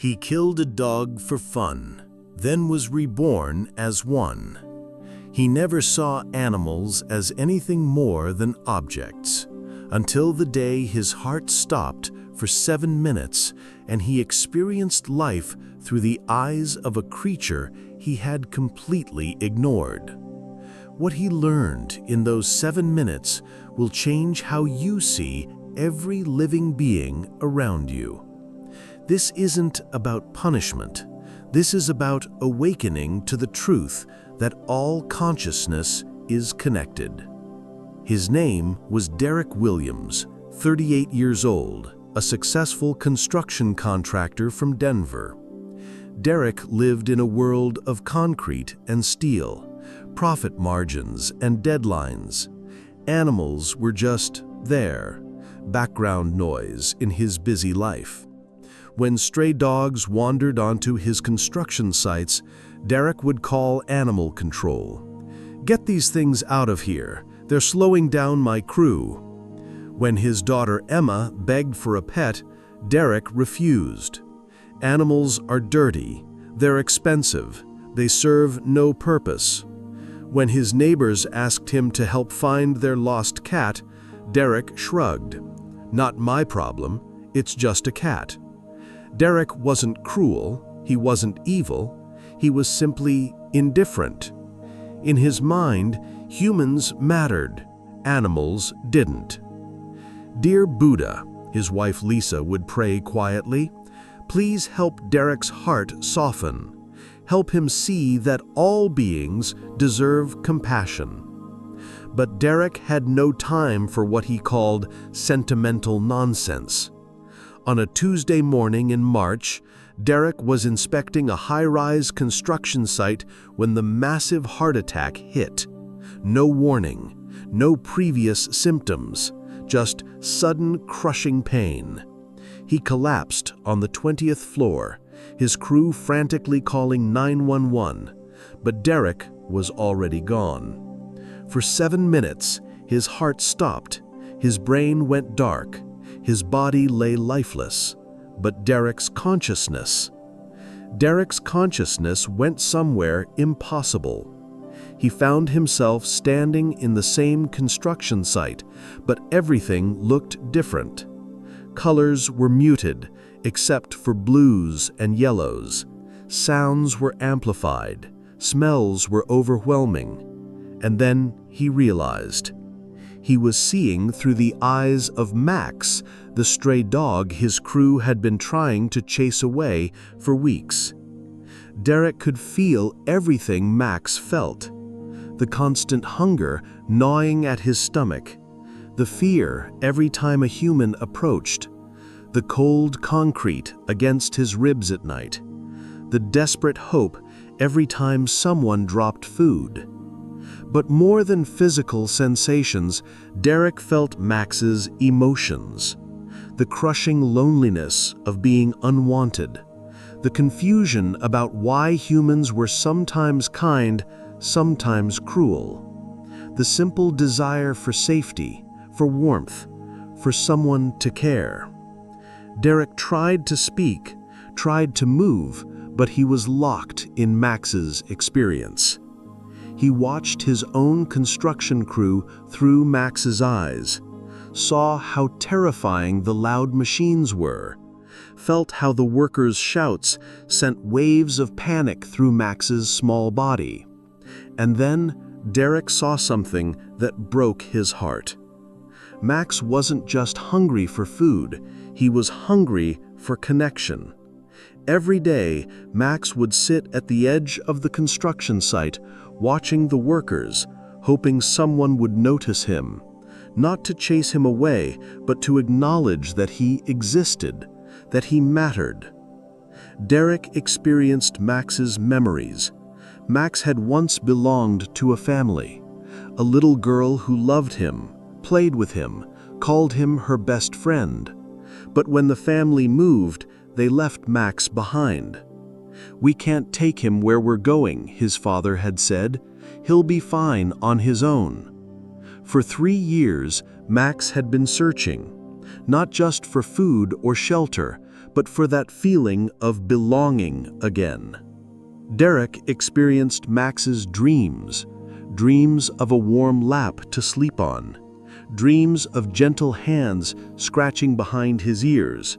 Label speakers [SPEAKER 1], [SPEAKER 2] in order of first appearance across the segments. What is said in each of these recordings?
[SPEAKER 1] He killed a dog for fun, then was reborn as one. He never saw animals as anything more than objects, until the day his heart stopped for 7 minutes and he experienced life through the eyes of a creature he had completely ignored. What he learned in those 7 minutes will change how you see every living being around you. This isn't about punishment. This is about awakening to the truth that all consciousness is connected. His name was Derek Williams, 38 years old, a successful construction contractor from Denver. Derek lived in a world of concrete and steel, profit margins and deadlines. Animals were just there, background noise in his busy life. When stray dogs wandered onto his construction sites, Derek would call animal control. "Get these things out of here. They're slowing down my crew." When his daughter Emma begged for a pet, Derek refused. Animals are dirty. They're expensive. They serve no purpose. When his neighbors asked him to help find their lost cat, Derek shrugged. "Not my problem. It's just a cat." Derek wasn't cruel, he wasn't evil, he was simply indifferent. In his mind, humans mattered, animals didn't. "Dear Buddha," his wife Lisa would pray quietly, "please help Derek's heart soften. Help him see that all beings deserve compassion." But Derek had no time for what he called sentimental nonsense. On a Tuesday morning in March, Derek was inspecting a high-rise construction site when the massive heart attack hit. No warning, no previous symptoms, just sudden crushing pain. He collapsed on the 20th floor, his crew frantically calling 911, but Derek was already gone. For 7 minutes, his heart stopped, his brain went dark, his body lay lifeless, but Derek's consciousness went somewhere impossible. He found himself standing in the same construction site, but everything looked different. Colors were muted, except for blues and yellows. Sounds were amplified, smells were overwhelming. And then he realized. He was seeing through the eyes of Max, the stray dog his crew had been trying to chase away for weeks. Derek could feel everything Max felt. The constant hunger gnawing at his stomach, the fear every time a human approached, the cold concrete against his ribs at night, the desperate hope every time someone dropped food. But more than physical sensations, Derek felt Max's emotions. The crushing loneliness of being unwanted. The confusion about why humans were sometimes kind, sometimes cruel. The simple desire for safety, for warmth, for someone to care. Derek tried to speak, tried to move, but he was locked in Max's experience. He watched his own construction crew through Max's eyes, saw how terrifying the loud machines were, felt how the workers' shouts sent waves of panic through Max's small body. And then Derek saw something that broke his heart. Max wasn't just hungry for food, he was hungry for connection. Every day, Max would sit at the edge of the construction site, watching the workers, hoping someone would notice him, not to chase him away, but to acknowledge that he existed, that he mattered. Derek experienced Max's memories. Max had once belonged to a family, a little girl who loved him, played with him, called him her best friend. But when the family moved, they left Max behind. "We can't take him where we're going," his father had said. "He'll be fine on his own." For 3 years, Max had been searching, not just for food or shelter,
[SPEAKER 2] but for that feeling of belonging again. Derek experienced Max's dreams, dreams of a warm lap to sleep on, dreams of gentle hands scratching behind his ears,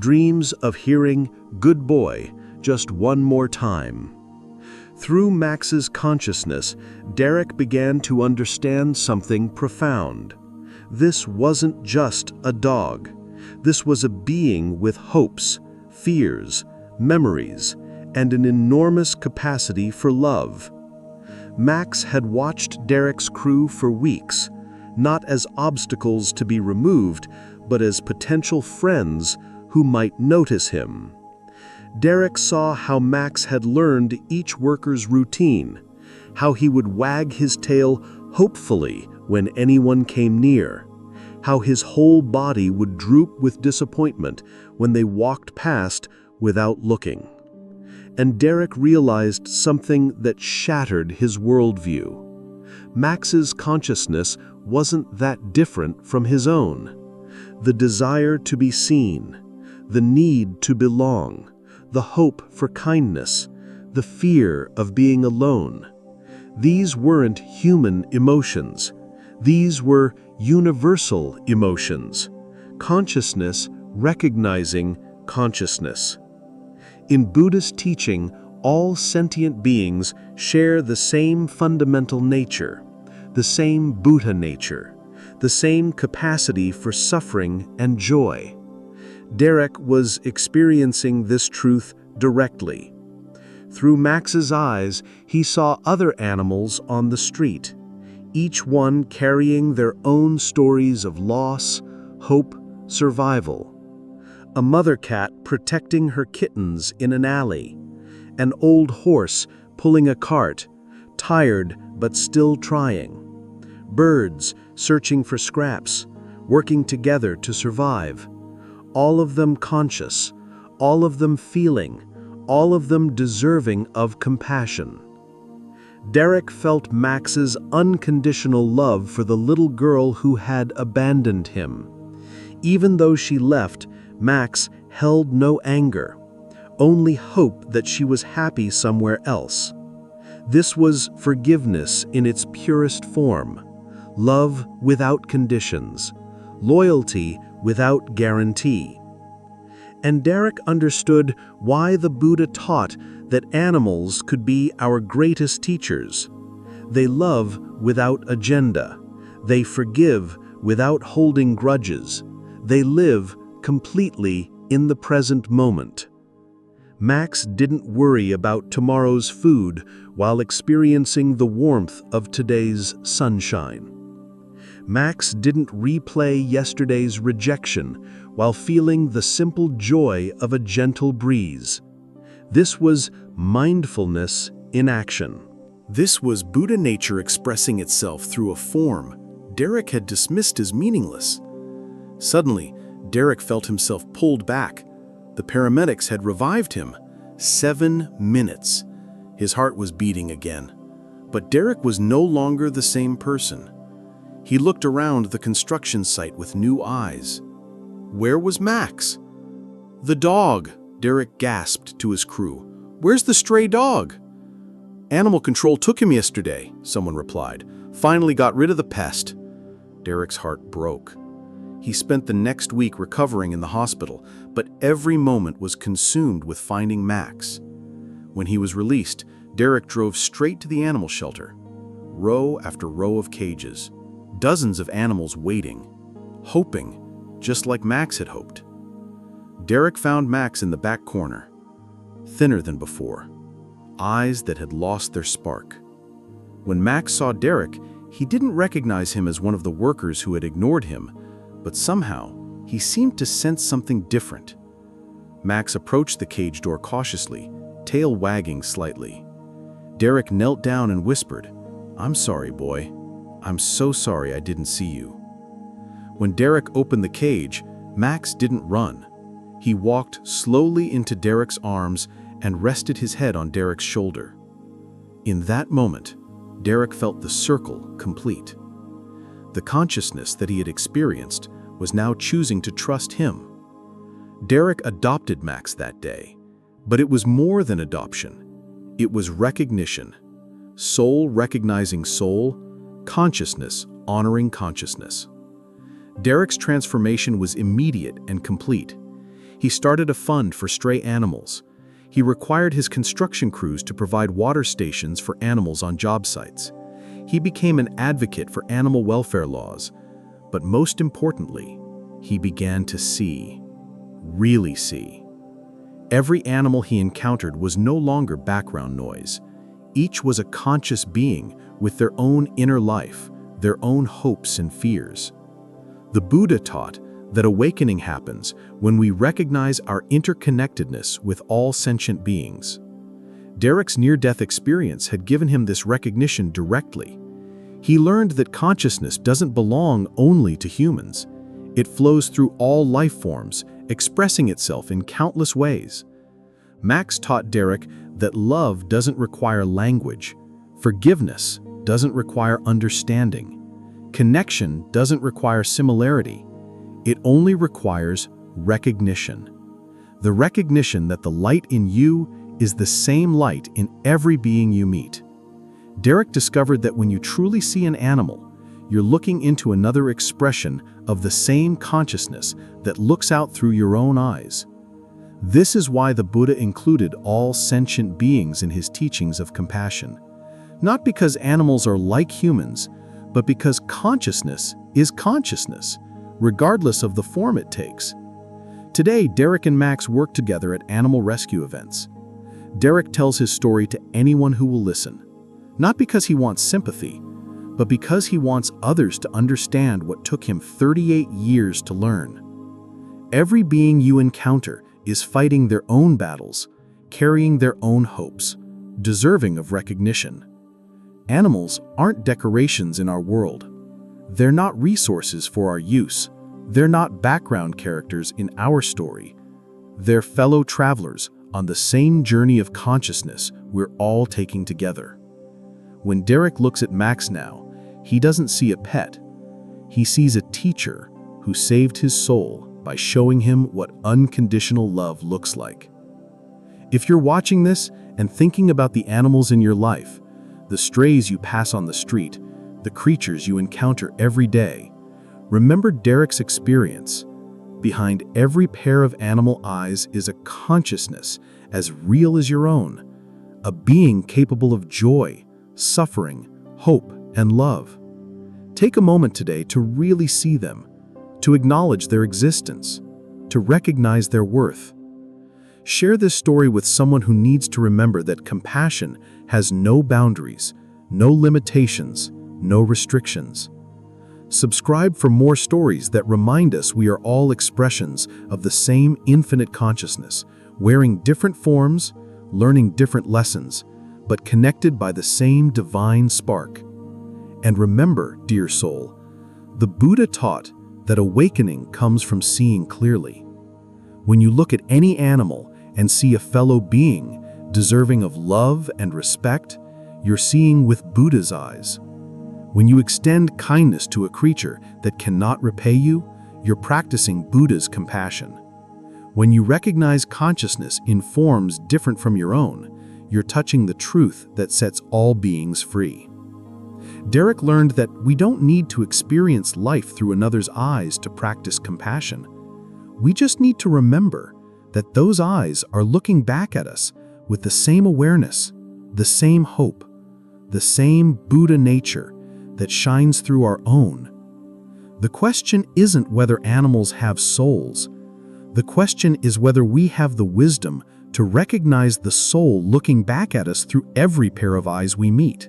[SPEAKER 2] dreams of hearing "good boy" just one more time. Through Max's consciousness, Derek began to understand something profound. This wasn't just a dog. This was a being with hopes, fears, memories, and an enormous capacity for love. Max had watched Derek's crew for weeks, not as obstacles to be removed, but as potential friends who might notice him. Derek saw how Max had learned each worker's routine, how he would wag his tail hopefully when anyone came near, how his whole body would droop with disappointment when they walked past without looking. And Derek realized something that shattered his worldview. Max's consciousness wasn't that different from his own. The desire to be seen, the need to belong, the hope for kindness, the fear of being alone. These weren't human emotions. These were universal emotions. Consciousness recognizing consciousness. In Buddhist teaching, all sentient beings share the same fundamental nature, the same Buddha nature, the same capacity for suffering and joy. Derek was experiencing this truth directly. Through Max's eyes, he saw other animals on the street, each one carrying their own stories of loss, hope, survival. A mother cat protecting her kittens in an alley, an old horse pulling a cart, tired but still trying. Birds searching for scraps, working together to survive. All of them conscious, all of them feeling, all of them deserving of compassion. Derek felt Max's unconditional love for the little girl who had abandoned him. Even though she left, Max held no anger, only hope that she was happy somewhere else. This was forgiveness in its purest form, love without conditions, loyalty without guarantee. And Derek understood why the Buddha taught that animals could be our greatest teachers. They love without agenda. They forgive without holding grudges. They live completely in the present moment. Max didn't worry about tomorrow's food while experiencing the warmth of today's sunshine. Max didn't replay yesterday's rejection while feeling the simple joy of a gentle breeze. This was mindfulness in action.
[SPEAKER 1] This was Buddha nature expressing itself through a form Derek had dismissed as meaningless. Suddenly, Derek felt himself pulled back. The paramedics had revived him. 7 minutes. His heart was beating again. But Derek was no longer the same person. He looked around the construction site with new eyes. Where was Max? The dog, Derek gasped to his crew. Where's the stray dog? Animal control took him yesterday, someone replied. Finally got rid of the pest. Derek's heart broke. He spent the next week recovering in the hospital, but every moment was consumed with finding Max. When he was released, Derek drove straight to the animal shelter. Row after row of cages. Dozens of animals waiting, hoping, just like Max had hoped. Derek found Max in the back corner, thinner than before, eyes that had lost their spark. When Max saw Derek, he didn't recognize him as one of the workers who had ignored him, but somehow he seemed to sense something different. Max approached the cage door cautiously, tail wagging slightly. Derek knelt down and whispered, "I'm sorry, boy. I'm so sorry I didn't see you." When Derek opened the cage, Max didn't run. He walked slowly into Derek's arms and rested his head on Derek's shoulder. In that moment, Derek felt the circle complete. The consciousness that he had experienced was now choosing to trust him. Derek adopted Max that day, but it was more than adoption. It was recognition. Soul recognizing soul, consciousness honoring consciousness. Derek's transformation was immediate and complete. He started a fund for stray animals. He required his construction crews to provide water stations for animals on job sites. He became an advocate for animal welfare laws. But most importantly, he began to see, really see. Every animal he encountered was no longer background noise. Each was a conscious being with their own inner life, their own hopes and fears. The Buddha taught that awakening happens when we recognize our interconnectedness with all sentient beings. Derek's near-death experience had given him this recognition directly. He learned that consciousness doesn't belong only to humans. It flows through all life forms, expressing itself in countless ways. Max taught Derek that love doesn't require language, forgiveness doesn't require understanding, connection doesn't require similarity. It only requires recognition. The recognition that the light in you is the same light in every being you meet. Derek discovered that when you truly see an animal, you're looking into another expression of the same consciousness that looks out through your own eyes. This is why the Buddha included all sentient beings in his teachings of compassion. Not because animals are like humans, but because consciousness is consciousness, regardless of the form it takes. Today, Derek and Max work together at animal rescue events. Derek tells his story to anyone who will listen, not because he wants sympathy, but because he wants others to understand what took him 38 years to learn. Every being you encounter is fighting their own battles, carrying their own hopes, deserving of recognition. Animals aren't decorations in our world. They're not resources for our use. They're not background characters in our story. They're fellow travelers on the same journey of consciousness we're all taking together. When Derek looks at Max now, he doesn't see a pet. He sees a teacher who saved his soul by showing him what unconditional love looks like. If you're watching this and thinking about the animals in your life, the strays you pass on the street, the creatures you encounter every day, remember Derek's experience. Behind every pair of animal eyes is a consciousness as real as your own, a being capable of joy, suffering, hope, and love. Take a moment today to really see them, to acknowledge their existence, to recognize their worth. Share this story with someone who needs to remember that compassion has no boundaries, no limitations, no restrictions. Subscribe for more stories that remind us we are all expressions of the same infinite consciousness, wearing different forms, learning different lessons, but connected by the same divine spark. And remember, dear soul, the Buddha taught that awakening comes from seeing clearly. When you look at any animal and see a fellow being deserving of love and respect, you're seeing with Buddha's eyes. When you extend kindness to a creature that cannot repay you, you're practicing Buddha's compassion. When you recognize consciousness in forms different from your own, you're touching the truth that sets all beings free. Derek learned that we don't need to experience life through another's eyes to practice compassion. We just need to remember that those eyes are looking back at us with the same awareness, the same hope, the same Buddha nature that shines through our own. The question isn't whether animals have souls. The question is whether we have the wisdom to recognize the soul looking back at us through every pair of eyes we meet.